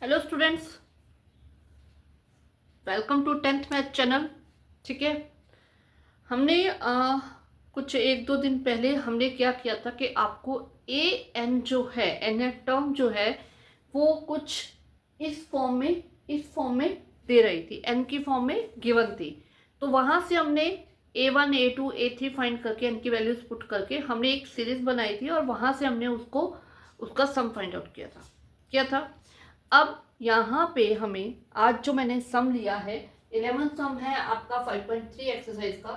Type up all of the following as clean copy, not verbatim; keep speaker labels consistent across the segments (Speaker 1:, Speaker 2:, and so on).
Speaker 1: Hello students, welcome to 10th math channel. ठीक है, हमने कुछ एक दो दिन पहले हमने क्या किया था कि आपको ए एन जो है, एन ए टर्म जो है वो कुछ इस फॉर्म में दे रही थी, एन की फॉर्म में गिवन थी। तो वहाँ से हमने A1 A2 A3 फाइंड करके एन की वैल्यूज पुट करके हमने एक सीरीज बनाई थी और वहाँ से हमने उसका सम फाइंड आउट किया था। अब यहाँ पे हमें आज जो मैंने सम लिया है 11 सम है आपका 5.3 एक्सरसाइज का।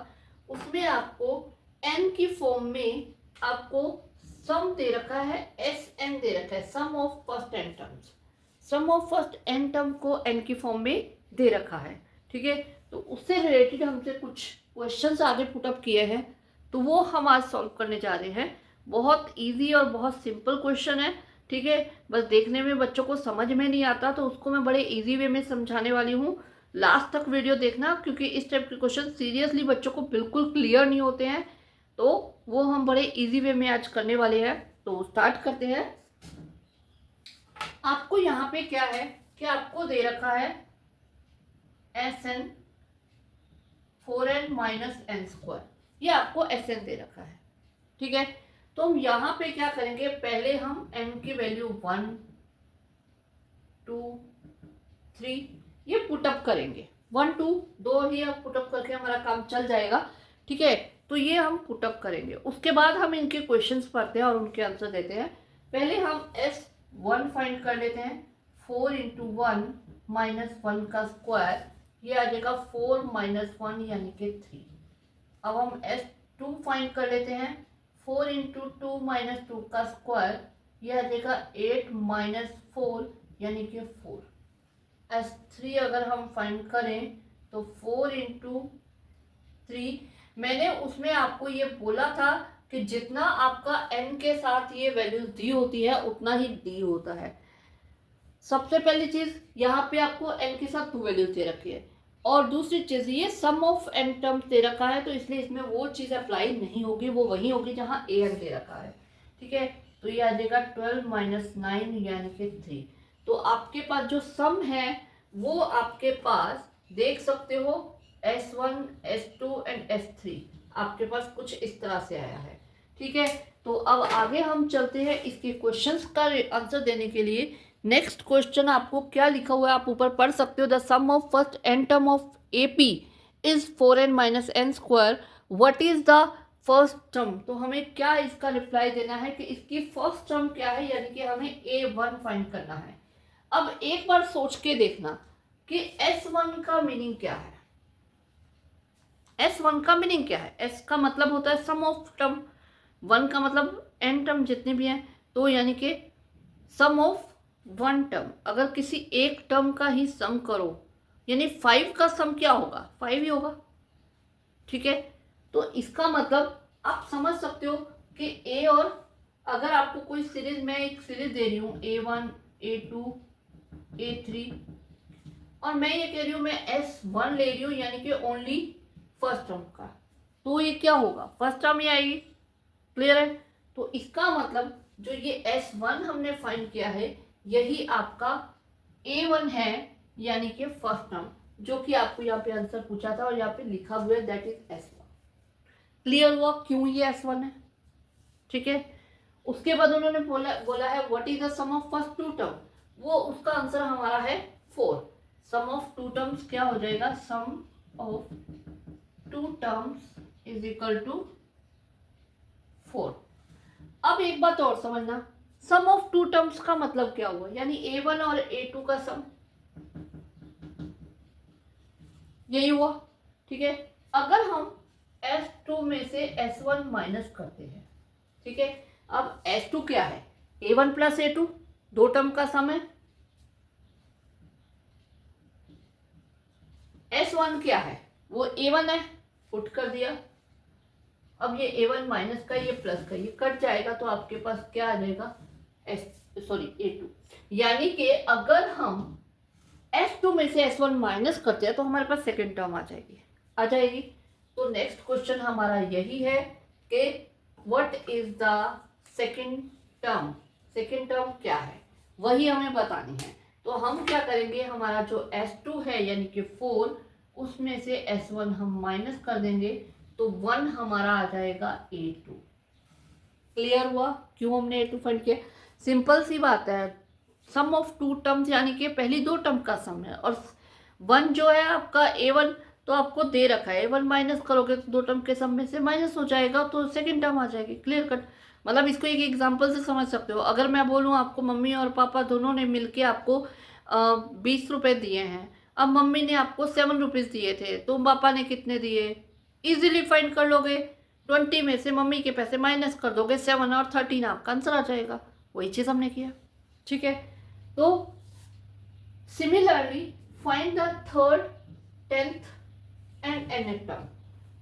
Speaker 1: उसमें आपको n की फॉर्म में आपको सम दे रखा है, Sn दे रखा है, sum of first n terms. Sum of first n term को n की फॉर्म में दे रखा है। ठीक है, तो उससे रिलेटेड हमसे कुछ क्वेश्चंस आगे पुटअप किए हैं, तो वो हम आज सॉल्व करने जा रहे हैं। बहुत इजी और बहुत सिंपल क्वेश्चन है। ठीक है, बस देखने में बच्चों को समझ में नहीं आता तो उसको मैं बड़े इजी वे में समझाने वाली हूँ। लास्ट तक वीडियो देखना, क्योंकि इस टाइप के क्वेश्चन सीरियसली बच्चों को बिल्कुल क्लियर नहीं होते हैं, तो वो हम बड़े इजी वे में आज करने वाले हैं। तो स्टार्ट करते हैं। आपको यहाँ पे क्या है कि आपको दे रखा है Sn 4n minus n square, ये आपको Sn दे रखा है। ठीक है, तो हम यहाँ पे क्या करेंगे, पहले हम n की वैल्यू 1 2 3 ये पुटअप करेंगे। 1 2 दो ही पुटअप करके हमारा काम चल जाएगा। ठीक है, तो ये हम पुटअप करेंगे, उसके बाद हम इनके क्वेश्चंस पढ़ते हैं और उनके आंसर देते हैं। पहले हम S1 फाइंड कर लेते हैं। 4 इंटू 1 माइनस 1 का स्क्वायर, ये आ जाएगा 4 माइनस 1 यानी कि 3। अब हम S2 फाइंड कर लेते हैं। 4 इंटू 2 माइनस 2 का स्क्वायर, ये आ जाएगा 8 माइनस 4 यानी कि 4। S3 अगर हम फाइंड करें तो 4 इंटू 3, मैंने उसमें आपको ये बोला था कि जितना आपका n के साथ ये वैल्यूज दी होती है उतना ही d होता है। सबसे पहली चीज, यहाँ पे आपको n के साथ 2 वैल्यूज दे रखी है, और दूसरी चीज ये सम ऑफ n टर्म्स दे रखा है, तो इसलिए इसमें वो चीज अप्लाई नहीं होगी, वो वही होगी जहाँ an दे रखा है। ठीक है, तो ये आ जाएगा 12 माइनस 9 यानी कि 3। तो आपके पास जो सम है वो आपके पास देख सकते हो S1 S2 एंड S3 आपके पास कुछ इस तरह से आया है। ठीक है, तो अब आगे हम चलते हैं इसके क्वेश्चंस का आंसर देने के लिए। नेक्स्ट क्वेश्चन आपको क्या लिखा हुआ है आप ऊपर पढ़ सकते हो। The sum of first n term of AP is 4n minus n square, what is the first term. तो हमें क्या इसका रिप्लाई देना है कि इसकी फर्स्ट टर्म क्या है, यानी कि हमें A1 फाइंड करना है। अब एक बार सोच के देखना कि S1 का मीनिंग क्या है। S1 का मीनिंग क्या है? S का मतलब होता है सम ऑफ टर्म, 1 का मतलब n टर्म जितने भी हैं, तो यानी कि सम ऑफ 1 टर्म। अगर किसी एक टर्म का ही सम करो यानी 5 का सम क्या होगा, 5 ही होगा। ठीक है, तो इसका मतलब आप समझ सकते हो कि A, और अगर आपको कोई सीरीज, मैं एक सीरीज दे रही हूँ A1 A2 A3, और मैं ये कह रही हूँ मैं S1 ले रही हूँ यानी कि ओनली फर्स्ट टर्म का, तो ये क्या होगा, फर्स्ट टर्म ही आएगी। क्लियर है? तो इसका मतलब जो ये S1 हमने फाइंड किया है यही आपका A1 है, यानी कि फर्स्ट टर्म, जो कि आपको यहाँ पे आंसर पूछा था और यहाँ पे लिखा हुआ है, दैट इज S1। क्लियर हुआ क्यों ये S1 है? ठीक है, उसके बाद उन्होंने बोला है what is the sum of first 2 term, वो उसका आंसर हमारा है 4। सम ऑफ 2 टर्म्स क्या हो जाएगा, sum of 2 terms is equal to 4। अब एक बात और समझना, सम ऑफ 2 टर्म्स का मतलब क्या हुआ, यानी A1 और A2 का सम, यही हुआ। ठीक है, अगर हम S2 में से S1 माइनस करते हैं, ठीक है, अब S2 क्या है, A1 प्लस A2, 2 टर्म का सम है। S1 क्या है, वो A1 है, पुट कर दिया। अब ये A1 माइनस का, ये प्लस का, ये कट जाएगा, तो आपके पास क्या आ जाएगा, A2। यानी कि अगर हम S2 में से S1 माइनस करते हैं तो हमारे पास सेकेंड टर्म आ जाएगी। तो नेक्स्ट क्वेश्चन हमारा यही है कि what is the second term, second term क्या है, वही हमें बतानी है। तो हम क्या करेंगे, हमारा जो S2 है यानी कि 4, उसमें से S1 हम माइनस कर देंगे तो 1 हमारा आ जाएगा A2। क्लियर हुआ क्यों हमने A2 फाइंड किया? सिंपल सी बात है, सम ऑफ टू टर्म्स यानी कि पहली दो टर्म का सम है, और 1 जो है आपका A1 तो आपको दे रखा है, A1 माइनस करोगे तो दो टर्म के सम में से माइनस हो जाएगा तो सेकंड टर्म आ जाएगी। Clear cut. मतलब इसको एक एग्जांपल से समझ सकते हो। अगर मैं बोलूँ आपको मम्मी और पापा दोनों ने मिलके आपको 20 रुपए दिए हैं, अब मम्मी ने आपको 7 रुपीज़ दिए थे तो पापा ने कितने दिए, इजीली फाइंड कर लोगे। 20 में से मम्मी के पैसे माइनस कर दोगे, 7 और 13 आपका आंसर आ जाएगा। वही चीज़ हमने किया। ठीक है, तो similarly find the third, 10th and nth term.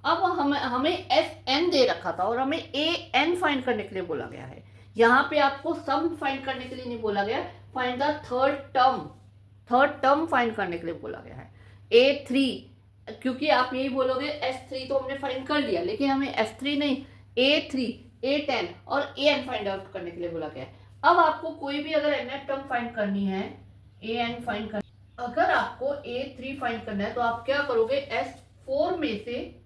Speaker 1: अब हमें एस एन दे रखा था और हमें ए एन फाइंड करने के लिए बोला गया है। यहाँ पे आपको सम फाइंड करने के लिए नहीं बोला गया, find the third term find करने के लिए बोला गया है। A3, क्योंकि आप यही बोलोगे S3 तो हमने फाइंड कर लिया, लेकिन हमें S3 नहीं, A3, A10 और AN फाइंड आउट करने के लिए बोला गया है। अब आपको कोई भी अगर nth टर्म फाइंड करनी है, AN फाइंड करनी, अगर आपको A3 फाइंड करना है तो आप क्या करोगे, S4 में से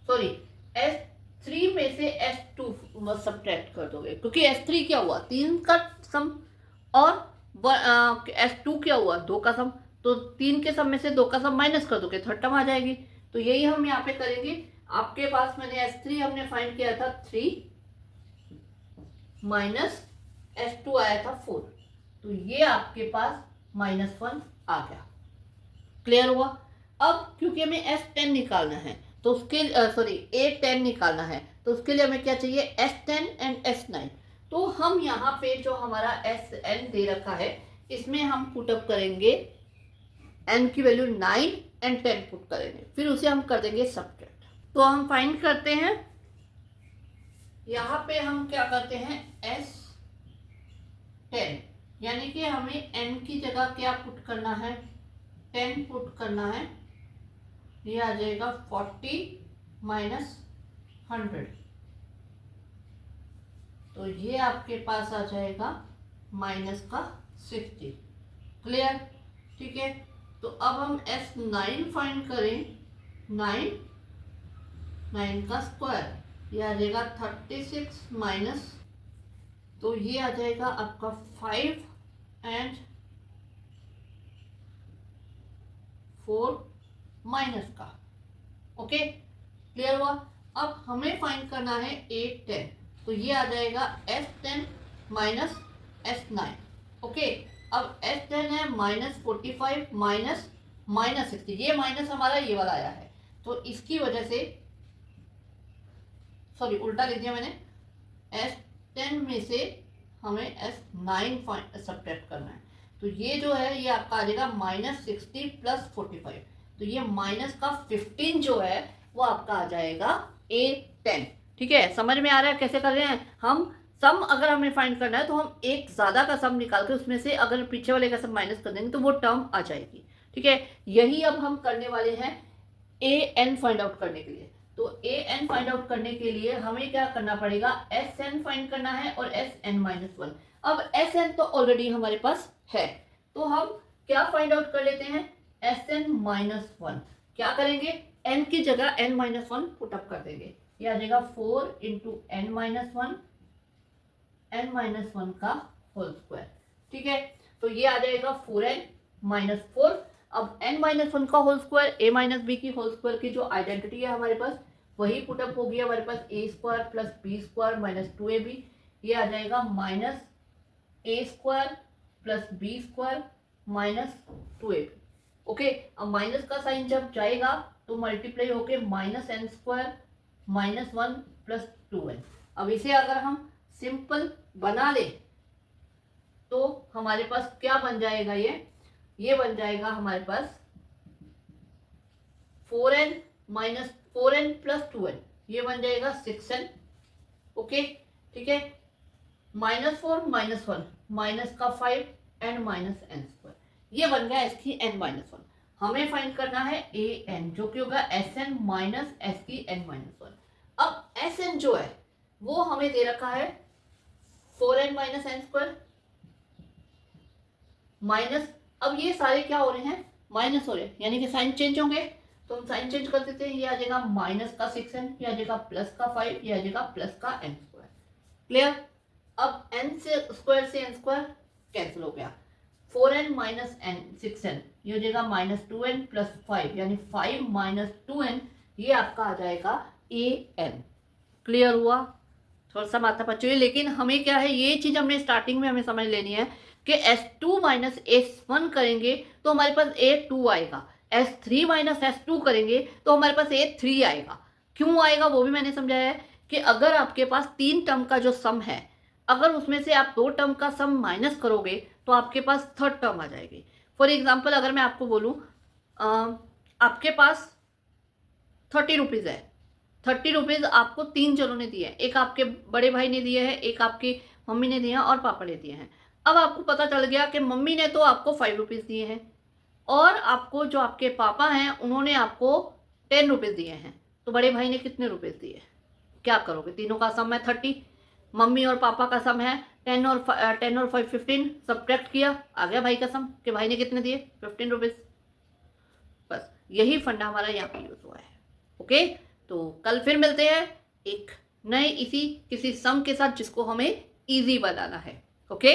Speaker 1: सॉरी S3 में से S2 सब्ट्रैक्ट कर दोगे, क्योंकि S3 क्या हुआ 3 का सम और S2 क्या हुआ 2 का सम, तो 3 के सम में से 2 का सम माइनस कर दोगे, थर्ड टर्म आ जाएगी। तो यही हम यहाँ पे करेंगे। आपके पास मैंने S3 हमने फाइंड किया था 3 माइनस S2 आया था 4, तो ये आपके पास -1 आ गया। क्लियर हुआ? अब क्योंकि हमें S10 निकालना है तो उसके A10 निकालना है तो उसके लिए हमें क्या चाहिए, S10 एंड S9। तो हम यहाँ पे जो हमारा Sn दे रखा है इसमें हम पुटअप करेंगे n की वैल्यू 9 एंड 10 पुट करेंगे, फिर उसे हम कर देंगे सब्ट्रैक्ट। तो हम फाइंड करते हैं, यहाँ पे हम क्या करते हैं S10 यानी कि हमें n की जगह क्या पुट करना है, 10 पुट करना है। ये आ जाएगा 40 माइनस 100, तो ये आपके पास आ जाएगा माइनस का 60। क्लियर? ठीक है, तो अब हम S9 फाइंड करें, 9 का स्क्वायर, ये आ जाएगा 36 माइनस, तो ये आ जाएगा आपका 5 एंड 4 माइनस का। ओके, क्लियर हुआ? अब हमें फाइंड करना है A10, तो ये आ जाएगा S10 माइनस S9। ओके, अब S10 है -45 माइनस -60, ये माइनस हमारा ये वाला आया है तो इसकी वजह से, सॉरी उल्टा लिख दिया मैंने, S10 में से हमें S9 सब्ट्रैक्ट करना है, तो ये जो है ये आपका आ जाएगा -60 प्लस 45, तो ये माइनस का 15 जो है वो आपका आ जाएगा A10। ठीक है, समझ में आ रहा है कैसे कर रहे हैं हम? सम अगर हमें फाइंड करना है तो हम एक ज्यादा का सम निकाल के उसमें से अगर पीछे वाले का सम माइनस कर देंगे तो वो टर्म आ जाएगी। ठीक है, यही अब हम करने वाले हैं AN फाइंड आउट करने के लिए। तो AN फाइंड आउट करने के लिए हमें क्या करना पड़ेगा, SN फाइंड करना है और SN-1। अब SN तो ऑलरेडी हमारे पास है, तो हम क्या फाइंड आउट कर लेते हैं, SN-1। क्या करेंगे, n की जगह n-1 पुटअप कर देंगे, ये आ जाएगा 4 इंटू n-1, n-1 का होल स्क्वायर। ठीक है, तो ये आ जाएगा 4n-4। अब n-1 का whole square a minus b की होल स्क्वायर की जो आइडेंटिटी है हमारे पास वही पुटअप होगी हमारे पास, a square plus b square minus 2ab, ये आ जाएगा minus a square plus b square minus 2ab। Okay, अब माइनस का साइन जब जाएगा तो मल्टीप्लाई होके -n स्क्वायर -1 प्लस 2n। अब इसे अगर हम सिंपल बना ले तो हमारे पास क्या बन जाएगा, ये बन जाएगा हमारे पास 4n प्लस 2n, ये बन जाएगा 6n। ओके, ठीक है, -4 -1 माइनस का 5 एंड माइनस n स्क्वायर, ये बन गया इसकी n-1। हमें फाइंड करना है AN जो कि होगा SN माइनस S की n-1। अब SN जो है वो हमें दे रखा है 4n minus n square minus अब ये सारे क्या हो रहे हैं, माइनस हो रहे हैं, यानी कि साइन चेंज होंगे। तो हम साइन चेंज कर देते हैं, ये आ जाएगा माइनस का 6n, ये आ जाएगा प्लस का 5, ये आ जाएगा प्लस का n स्क्वायर। क्लियर। अब n से स्क्वायर से n स्क्वायर कैंसिल हो गया, 4n माइनस n 6n, ये हो जाएगा माइनस 2n प्लस 5, यानी 5 माइनस 2n, ये आपका आ जाएगा an। क्लियर हुआ। थोड़ा सा माथा पच्चू, लेकिन हमें क्या है, ये चीज़ हमने स्टार्टिंग में हमें समझ लेनी है कि S2 माइनस S1 करेंगे तो हमारे पास A2 आएगा, S3 माइनस S2 करेंगे तो हमारे पास A3 आएगा। क्यों आएगा वो भी मैंने समझाया है कि अगर आपके पास 3 टर्म का जो सम है, अगर उसमें से आप 2 टर्म का सम माइनस करोगे तो आपके पास थर्ड टर्म आ जाएगी। फॉर एग्जाम्पल अगर मैं आपको बोलूँ आपके पास 30 रुपीज़ है, 30 रुपीज़ आपको 3 जनों ने दिए हैं, एक आपके बड़े भाई ने दिए हैं, एक आपकी मम्मी ने दिए हैं और पापा ने दिए हैं। अब आपको पता चल गया कि मम्मी ने तो आपको 5 रुपीज़ दिए हैं और आपको जो आपके पापा हैं उन्होंने आपको 10 रुपीज़ दिए हैं, तो बड़े भाई ने कितने रुपीज़ दिए? क्या करोगे? तीनों का सम है 30, मम्मी और पापा का सम है 10 और 5 15, सब्ट्रैक्ट किया, आ गया भाई का सम कि भाई ने कितने दिए, 15 रुपीज़। बस यही फंडा हमारा यहाँ पे यूज़ हुआ है। ओके, तो कल फिर मिलते हैं एक नए इसी किसी सम के साथ जिसको हमें इजी बनाना है। ओके।